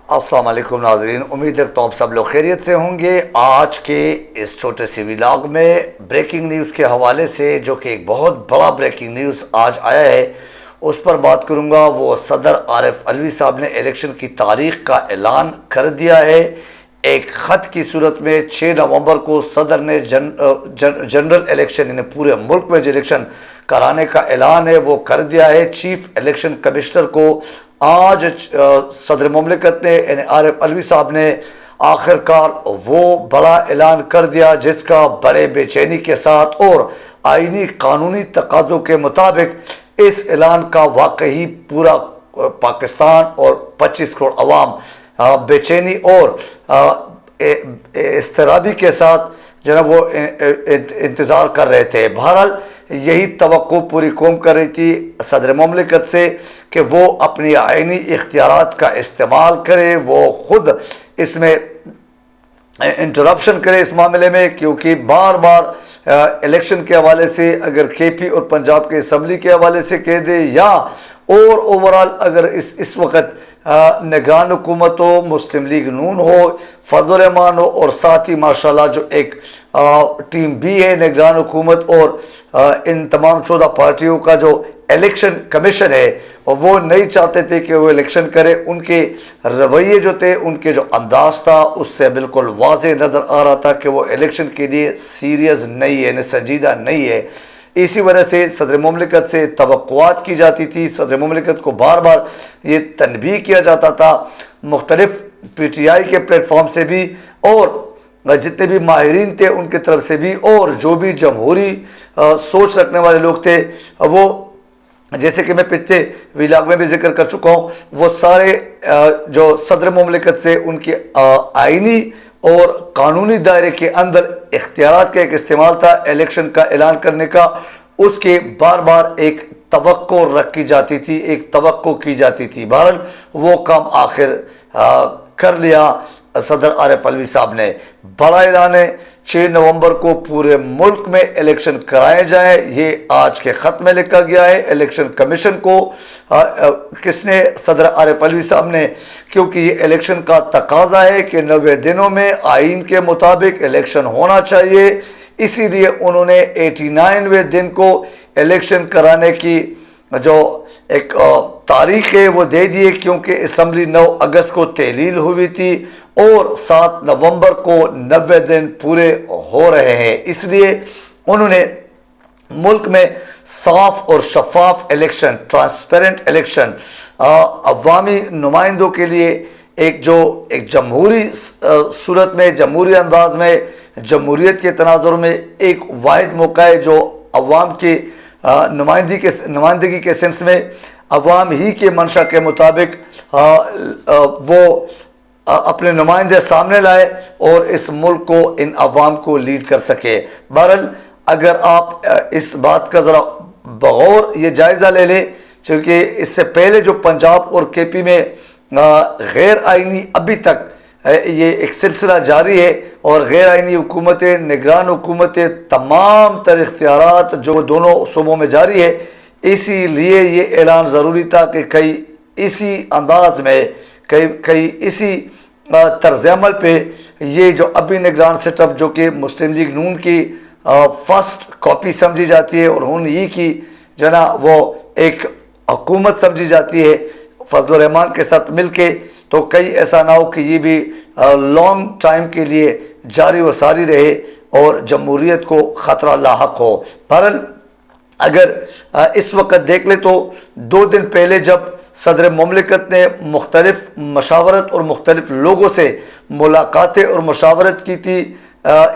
السلام علیکم ناظرین، امید رکھتا ہوں آپ سب لوگ خیریت سے ہوں گے۔ آج کے اس چھوٹے سی ولاگ میں بریکنگ نیوز کے حوالے سے، جو کہ ایک بہت بڑا بریکنگ نیوز آج آیا ہے، اس پر بات کروں گا۔ وہ صدر عارف علوی صاحب نے الیکشن کی تاریخ کا اعلان کر دیا ہے۔ ایک خط کی صورت میں 6 نومبر کو صدر نے جنرل الیکشن، یعنی پورے ملک میں جو الیکشن کرانے کا اعلان ہے وہ کر دیا ہے۔ چیف الیکشن کمشنر کو آج صدر مملکت نے، یعنی عارف علوی صاحب نے آخرکار وہ بڑا اعلان کر دیا، جس کا بڑے بے چینی کے ساتھ اور آئینی قانونی تقاضوں کے مطابق اس اعلان کا واقعی پورا پاکستان اور 25 کروڑ عوام بے چینی اور اضطرابی کے ساتھ جناب وہ انتظار کر رہے تھے۔ بہرحال یہی توقع پوری قوم کر رہی تھی صدر مملکت سے کہ وہ اپنی آئینی اختیارات کا استعمال کرے، وہ خود اس میں انٹرپشن کرے اس معاملے میں، کیونکہ بار بار الیکشن کے حوالے سے اگر کے پی اور پنجاب کے اسمبلی کے حوالے سے کہہ دے، یا اور اوورال اگر اس وقت نگران حکومت ہو، مسلم لیگ نون ہو، فضل الرحمان ہو، اور ساتھ ہی ماشاءاللہ جو ایک ٹیم بی ہے نگران حکومت اور ان تمام 14 پارٹیوں کا جو الیکشن کمیشن ہے، وہ نہیں چاہتے تھے کہ وہ الیکشن کرے۔ ان کے رویے جو تھے، ان کے جو انداز تھا، اس سے بالکل واضح نظر آ رہا تھا کہ وہ الیکشن کے لیے سیریس نہیں ہے، سنجیدہ نہیں ہے۔ اسی وجہ سے صدر مملکت سے توقعات کی جاتی تھی، صدر مملکت کو بار بار یہ تنبیہ کیا جاتا تھا، مختلف پی ٹی آئی کے پلیٹ فارم سے بھی، اور جتنے بھی ماہرین تھے ان کی طرف سے بھی، اور جو بھی جمہوری سوچ رکھنے والے لوگ تھے، وہ جیسے کہ میں پچھلے ولاگ میں بھی ذکر کر چکا ہوں، وہ سارے جو صدر مملکت سے ان کی آئینی اور قانونی دائرے کے اندر اختیارات کا ایک استعمال تھا الیکشن کا اعلان کرنے کا، اس کے بار بار ایک توقع رکھی جاتی تھی، ایک توقع کی جاتی تھی۔ بہرحال وہ کام آخر کر لیا صدر عارف علوی صاحب نے۔ بڑا اعلان ہے، 6 نومبر کو پورے ملک میں الیکشن کرائے جائیں، یہ آج کے خط میں لکھا گیا ہے الیکشن کمیشن کو۔ کس نے؟ صدر عارف علوی صاحب نے، کیونکہ یہ الیکشن کا تقاضا ہے کہ 90 دنوں میں آئین کے مطابق الیکشن ہونا چاہیے، اسی لیے انہوں نے 89ویں دن کو الیکشن کرانے کی جو ایک تاریخ ہے وہ دے دیے، کیونکہ اسمبلی 9 اگست کو تحلیل ہوئی تھی اور 7 نومبر کو 90 دن پورے ہو رہے ہیں۔ اس لیے انہوں نے ملک میں صاف اور شفاف الیکشن، ٹرانسپیرنٹ الیکشن، عوامی نمائندوں کے لیے ایک جمہوری صورت میں، جمہوری انداز میں، جمہوریت کے تناظر میں ایک واحد موقع ہے جو عوام کی نمائندگی کے سنس میں عوام ہی کے منشا کے مطابق وہ اپنے نمائندے سامنے لائے اور اس ملک کو، ان عوام کو لیڈ کر سکے۔ بہرحال اگر آپ اس بات کا ذرا بغور یہ جائزہ لے لیں، چونکہ اس سے پہلے جو پنجاب اور کے پی میں غیر آئینی ابھی تک یہ ایک سلسلہ جاری ہے، اور غیر آئینی حکومتیں، نگران حکومتیں، تمام تر اختیارات جو دونوں صوبوں میں جاری ہے، اسی لیے یہ اعلان ضروری تھا کہ کئی اسی انداز میں، کئی اسی طرز عمل پہ یہ جو ابھی نگران سیٹ اپ، جو کہ مسلم لیگ نون کی فرسٹ کاپی سمجھی جاتی ہے اور انہی کی جو نا وہ ایک حکومت سمجھی جاتی ہے فضل الرحمان کے ساتھ مل کے، تو کئی ایسا نہ ہو کہ یہ بھی لانگ ٹائم کے لیے جاری و ساری رہے اور جمہوریت کو خطرہ لاحق ہو۔ بہرحال اگر اس وقت دیکھ لے تو 2 دن پہلے جب صدر مملکت نے مختلف مشاورت اور مختلف لوگوں سے ملاقاتیں اور مشاورت کی تھی،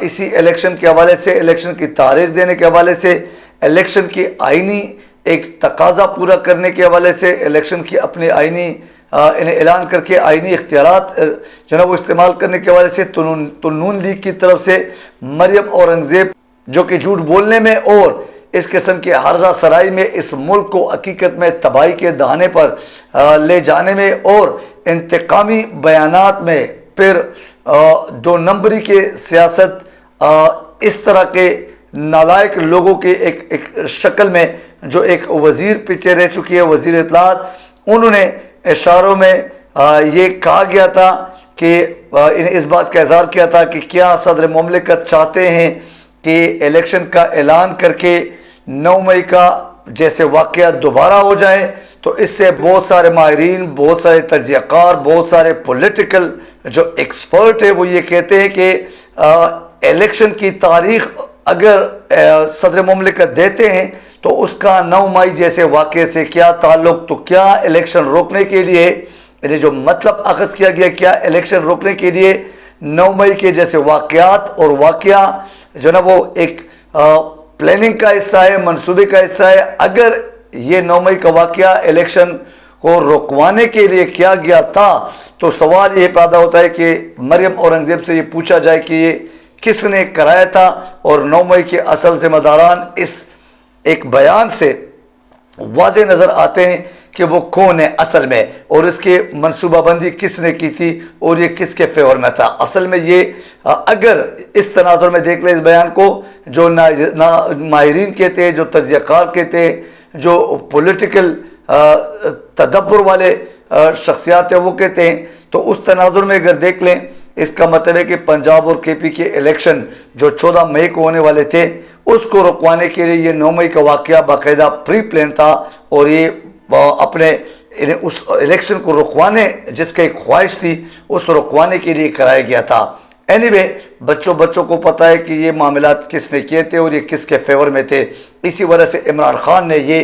اسی الیکشن کے حوالے سے، الیکشن کی تاریخ دینے کے حوالے سے، الیکشن کی آئینی ایک تقاضا پورا کرنے کے حوالے سے، الیکشن کی اپنے آئینی انہیں اعلان کر کے آئینی اختیارات جناب وہ استعمال کرنے کے حوالے سے، تو نون لیگ کی طرف سے مریم اورنگزیب جو کہ جھوٹ بولنے میں اور اس قسم کے ہرزہ سرائی میں اس ملک کو حقیقت میں تباہی کے دہانے پر لے جانے میں اور انتقامی بیانات میں، پھر 2 نمبری کے سیاست، اس طرح کے نالائق لوگوں کے ایک شکل میں جو ایک وزیر پیچھے رہ چکی ہے، وزیر اطلاعات، انہوں نے اشاروں میں یہ کہا گیا تھا کہ انہیں اس بات کا اظہار کیا تھا کہ کیا صدر مملکت چاہتے ہیں کہ الیکشن کا اعلان کر کے 9 مئی کا جیسے واقعات دوبارہ ہو جائیں. تو اس سے بہت سارے ماہرین، بہت سارے تجزیہ کار، بہت سارے پولیٹیکل جو ایکسپرٹ ہیں وہ یہ کہتے ہیں کہ الیکشن کی تاریخ اگر صدر مملکت دیتے ہیں تو اس کا 9 مئی جیسے واقعے سے کیا تعلق. تو کیا الیکشن روکنے کے لیے یعنی جو مطلب اخذ کیا گیا، کیا الیکشن روکنے کے لیے 9 مئی کے جیسے واقعات اور واقعہ جو نا وہ ایک پلاننگ کا حصہ ہے، منصوبے کا حصہ ہے. اگر یہ 9 مئی کا واقعہ الیکشن کو رکوانے کے لیے کیا گیا تھا تو سوال یہ پیدا ہوتا ہے کہ مریم اورنگزیب سے یہ پوچھا جائے کہ یہ کس نے کرایا تھا، اور 9 مئی کے اصل ذمہ داران اس ایک بیان سے واضح نظر آتے ہیں کہ وہ کون ہے اصل میں، اور اس کے منصوبہ بندی کس نے کی تھی اور یہ کس کے فیور میں تھا. اصل میں یہ اگر اس تناظر میں دیکھ لیں اس بیان کو، جو ماہرین کہتے ہیں، جو تجزیہ کار کہتے ہیں، جو پولیٹیکل تدبر والے شخصیات ہیں وہ کہتے ہیں، تو اس تناظر میں اگر دیکھ لیں اس کا مطلب ہے کہ پنجاب اور کے پی کے الیکشن جو 14 مئی کو ہونے والے تھے اس کو رکوانے کے لیے یہ 9 مئی کا واقعہ باقاعدہ پری پلان تھا، اور یہ اپنے اس الیکشن کو رکوانے جس کا ایک خواہش تھی اس رکوانے کے لیے کرایا گیا تھا. اینی بچوں کو پتہ ہے کہ یہ معاملات کس نے کیے تھے اور یہ کس کے فیور میں تھے. اسی وجہ سے عمران خان نے یہ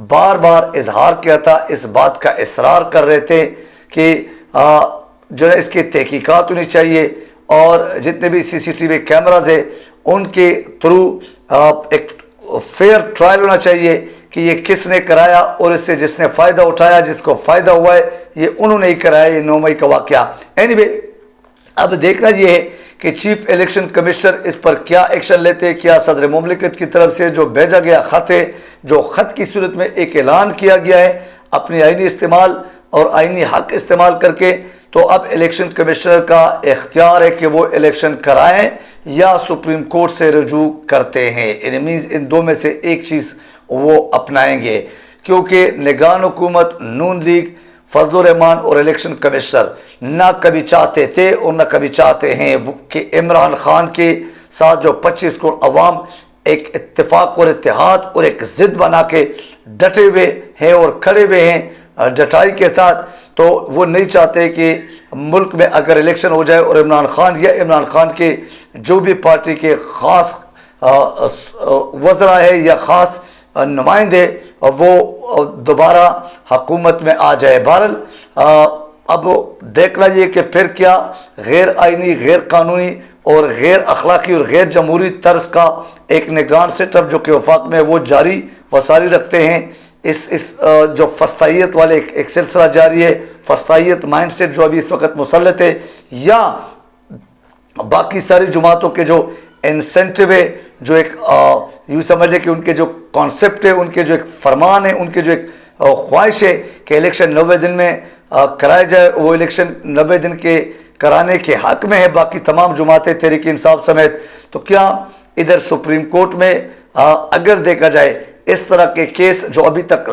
بار بار اظہار کیا تھا، اس بات کا اصرار کر رہے تھے کہ جو ہے اس کی تحقیقات ہونی چاہیے، اور جتنے بھی سی سی ٹی وی کیمراز ہیں ان کے تھرو ایک فیئر ٹرائل ہونا چاہیے کہ یہ کس نے کرایا، اور اس سے جس نے فائدہ اٹھایا، جس کو فائدہ ہوا ہے، یہ انہوں نے ہی کرایا یہ 9 مئی کا واقعہ. اینی اب دیکھنا یہ ہے کہ چیف الیکشن کمشنر اس پر کیا ایکشن لیتے ہیں. کیا صدر مملکت کی طرف سے جو بھیجا گیا خط ہے، جو خط کی صورت میں ایک اعلان کیا گیا ہے اپنی آئینی استعمال اور آئینی حق استعمال کر کے، تو اب الیکشن کمشنر کا اختیار ہے کہ وہ الیکشن کرائیں یا سپریم کورٹ سے رجوع کرتے ہیں. ان دو میں سے ایک چیز وہ اپنائیں گے، کیونکہ نگران حکومت نون لیگ، فضل الرحمان اور الیکشن کمشنر نہ کبھی چاہتے تھے اور نہ کبھی چاہتے ہیں کہ عمران خان کے ساتھ جو 25 کروڑ عوام ایک اتفاق اور اتحاد اور ایک ضد بنا کے ڈٹے ہوئے ہیں اور کھڑے ہوئے ہیں ڈٹائی کے ساتھ، تو وہ نہیں چاہتے کہ ملک میں اگر الیکشن ہو جائے اور عمران خان یا عمران خان کے جو بھی پارٹی کے خاص وزراء ہے یا خاص نمائندے وہ دوبارہ حکومت میں آ جائے. بہرحال اب دیکھنا یہ کہ پھر کیا غیر آئینی، غیر قانونی اور غیر اخلاقی اور غیر جمہوری طرز کا ایک نگران سیٹ اپ جو کہ وفاق میں وہ جاری و ساری رکھتے ہیں. اس جو فسطائیت والے ایک سلسلہ جاری ہے، فسطائیت مائنڈ سیٹ جو ابھی اس وقت مسلط ہے، یا باقی ساری جماعتوں کے جو انسینٹیو ہے، جو ایک یوں سمجھ لیں کہ ان کے جو کانسیپٹ ہے، ان کے جو ایک فرمان ہے، ان کے جو ایک خواہش ہے کہ الیکشن 90 دن میں کرایا جائے، وہ الیکشن 90 دن کے کرانے کے حق میں ہے باقی تمام جماعتیں تحریک انصاف سمیت. تو کیا ادھر سپریم کورٹ میں اگر دیکھا جائے اس طرح کے کیس جو ابھی تک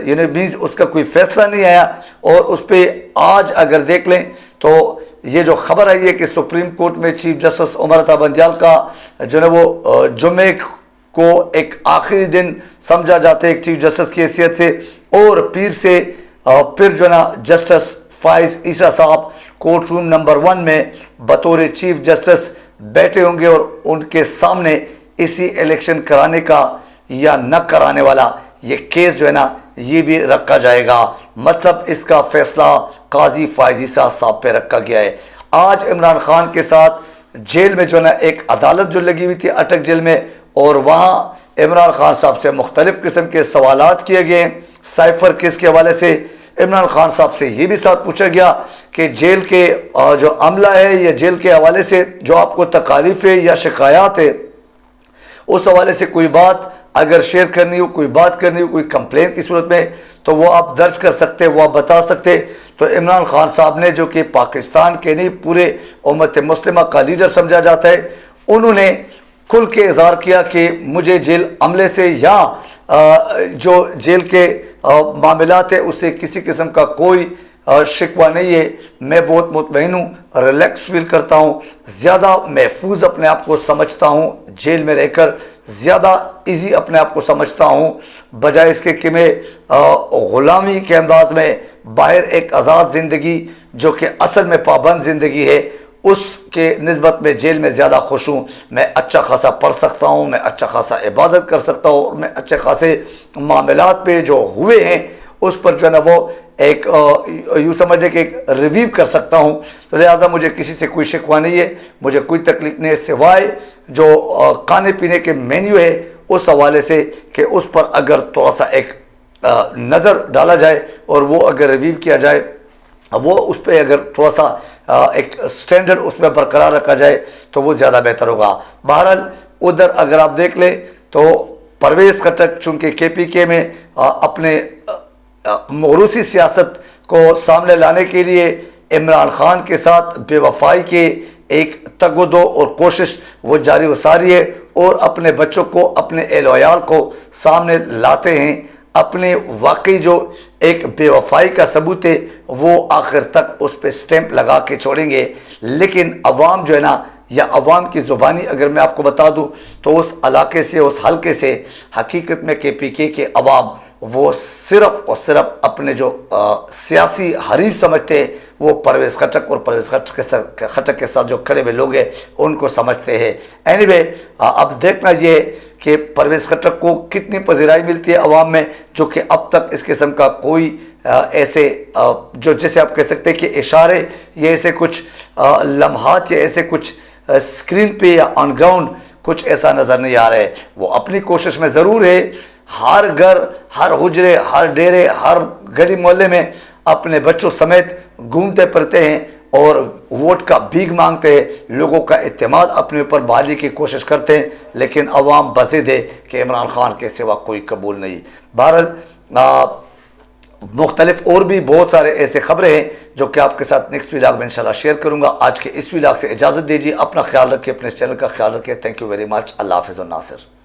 یعنی اس کا کوئی فیصلہ نہیں آیا، اور اس پہ آج اگر دیکھ لیں تو یہ جو خبر آئی ہے کہ سپریم کورٹ میں چیف جسٹس عمر عطا بندیال کا جو ہے وہ جمعے کو ایک آخری دن سمجھا جاتا ہے ایک چیف جسٹس کی حیثیت سے، اور پیر سے پھر جو ہے نا جسٹس فائز عیسیٰ صاحب کورٹ روم نمبر 1 میں بطور چیف جسٹس بیٹھے ہوں گے، اور ان کے سامنے اسی الیکشن کرانے کا یا نہ کرانے والا یہ کیس جو ہے نا یہ بھی رکھا جائے گا. مطلب اس کا فیصلہ قاضی فائز عیسیٰ صاحب پہ رکھا گیا ہے. آج عمران خان کے ساتھ جیل میں جو ہے نا ایک عدالت جو لگی ہوئی تھی اٹک جیل میں، اور وہاں عمران خان صاحب سے مختلف قسم کے سوالات کیے گئے. سائفر کیس کے حوالے سے عمران خان صاحب سے یہ بھی ساتھ پوچھا گیا کہ جیل کے جو عملہ ہے یا جیل کے حوالے سے جو آپ کو تکالیف ہے یا شکایات ہے، اس حوالے سے کوئی بات اگر شیئر کرنی ہو، کوئی بات کرنی ہو، کوئی کمپلین کی صورت میں، تو وہ آپ درج کر سکتے، وہ آپ بتا سکتے. تو عمران خان صاحب نے جو کہ پاکستان کے نہیں پورے امت مسلمہ کا لیڈر سمجھا جاتا ہے، انہوں نے کھل کے اظہار کیا کہ مجھے جیل عملے سے یا جو جیل کے معاملات ہے اس سے کسی قسم کا کوئی شکوہ نہیں ہے، میں بہت مطمئن ہوں، ریلیکس فیل کرتا ہوں، زیادہ محفوظ اپنے آپ کو سمجھتا ہوں، جیل میں رہ کر زیادہ ایزی اپنے آپ کو سمجھتا ہوں، بجائے اس کے کہ میں غلامی کے انداز میں باہر ایک آزاد زندگی جو کہ اصل میں پابند زندگی ہے اس کے نسبت میں جیل میں زیادہ خوش ہوں۔ میں اچھا خاصا پڑھ سکتا ہوں، میں اچھا خاصا عبادت کر سکتا ہوں، اور میں اچھے خاصے معاملات پہ جو ہوئے ہیں اس پر جو ہے نا وہ ایک یوں سمجھے کہ ایک ریویو کر سکتا ہوں۔ تو لہٰذا مجھے کسی سے کوئی شکوہ نہیں ہے، مجھے کوئی تکلیف نہیں ہے، سوائے جو کھانے پینے کے مینیو ہے اس حوالے سے کہ اس پر اگر تھوڑا سا ایک نظر ڈالا جائے اور وہ اگر ریویو کیا جائے، وہ اس پہ اگر تھوڑا سا ایک سٹینڈرڈ اس میں برقرار رکھا جائے تو وہ زیادہ بہتر ہوگا۔ بہرحال ادھر اگر آپ دیکھ لیں تو پرویز خٹک چونکہ کے پی کے میں اپنے موروثی سیاست کو سامنے لانے کے لیے عمران خان کے ساتھ بے وفائی کے ایک تگ و دو اور کوشش وہ جاری و ساری ہے، اور اپنے بچوں کو، اپنے اہل و عیال کو سامنے لاتے ہیں، اپنے واقعی جو ایک بے وفائی کا ثبوت ہے وہ آخر تک اس پہ سٹیمپ لگا کے چھوڑیں گے۔ لیکن عوام جو ہے نا، یا عوام کی زبانی اگر میں آپ کو بتا دوں تو اس علاقے سے، اس حلقے سے حقیقت میں کے پی کے عوام وہ صرف اور صرف اپنے جو سیاسی حریف سمجھتے ہیں وہ پرویز خٹک اور پرویز خٹک کے ساتھ جو کھڑے ہوئے لوگ ہیں ان کو سمجھتے ہیں۔ اینی وے اب دیکھنا یہ کہ پرویز خٹک کو کتنی پذیرائی ملتی ہے عوام میں، جو کہ اب تک اس قسم کا کوئی ایسے جو جیسے آپ کہہ سکتے ہیں کہ اشارے یا ایسے کچھ لمحات یا ایسے کچھ اسکرین پہ یا آن گراؤنڈ کچھ ایسا نظر نہیں آ رہا ہے۔ وہ اپنی کوشش میں ضرور ہے، ہر گھر، ہر حجرے، ہر ڈیرے، ہر گلی محلے میں اپنے بچوں سمیت گھومتے پھرتے ہیں اور ووٹ کا بھیک مانگتے ہیں، لوگوں کا اعتماد اپنے اوپر بحالی کی کوشش کرتے ہیں، لیکن عوام بضد ہے کہ عمران خان کے سوا کوئی قبول نہیں۔ بہرحال مختلف اور بھی بہت سارے ایسے خبریں ہیں جو کہ آپ کے ساتھ نیکسٹ ولاگ میں انشاءاللہ شیئر کروں گا۔ آج کے اس ولاگ سے اجازت دیجیے، اپنا خیال رکھیے، اپنے اس چینل کا خیال رکھیے۔ Thank you very much. اللہ حافظ و ناصر۔